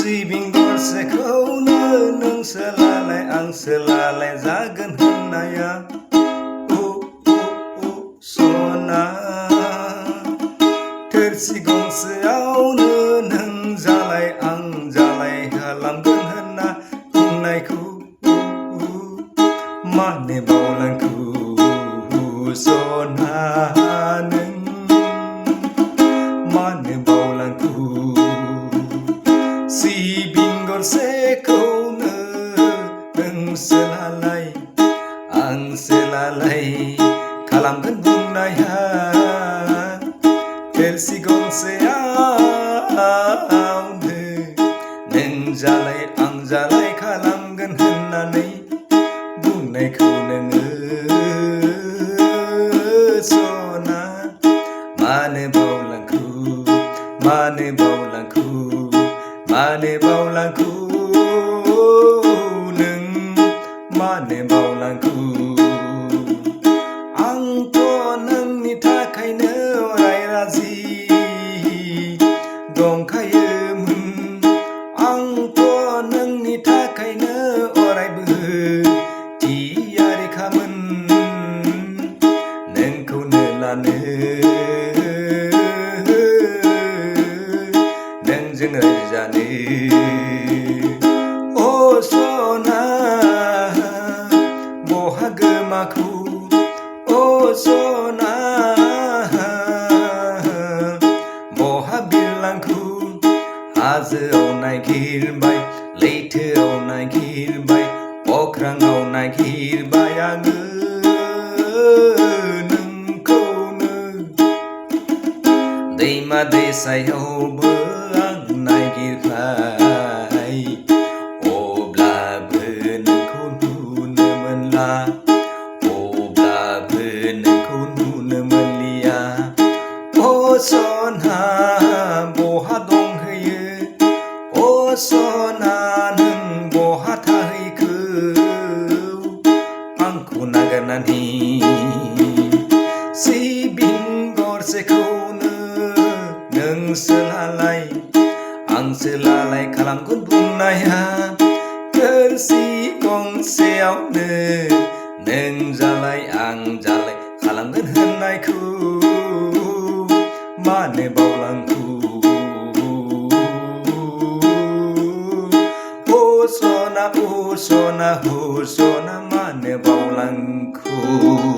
सिबिं गरसेखौनो नों सोलालाय आं सोलालाय जागोन होननाया सना थोरसि गंसेयावनो नों जालाय आं जालाय खालामगोन होनना बुंनायखौ मानो बावलांखो सना नों मानो बावलांखो सिबिं गरसेखौनो नों सोलालाय आं सोलालाय खालामगोन बुंनाया थोरसि गंसेयावनो नों जालाय आं जालाय खालामगोन होननानै बुंनायखौ नोङो सना मानो बावलांखो मानो बावलांखो मानो बावलांखो नों मानो बावलांखो आंथ' नोंनि थाखायनो अराय राजि दंखायोमोन आंथ' नोंनि थाखायनो अरायबो थियारिखामोन नोंखौनो लानो नोंजों जानो सना बहा गोमाखो सना बहा बिरलांखो हाजोआव नागिरबाय लैथोआव नागिरबाय अख्राङाव नागिरबाय आङो नोंखौनो दैमा दैसायावबो आं नागिरबाय अब्लाबो नोंखौ नुनो मोनला अब्लाबो नोंखौ नुनो मोनलिया सना बहा दंहैयो सना नों बहा थाहैखो आंखौ नागारनानै सिबिं गरसेखौनो नों सोलालाय आं सोलालाय खालामगोन बुंनाया थोरसि गंसेयावनो नों जालाय आं जालाय खालामगोन होननायखौ मानो बावलांखो सना सना मानो बावलांखो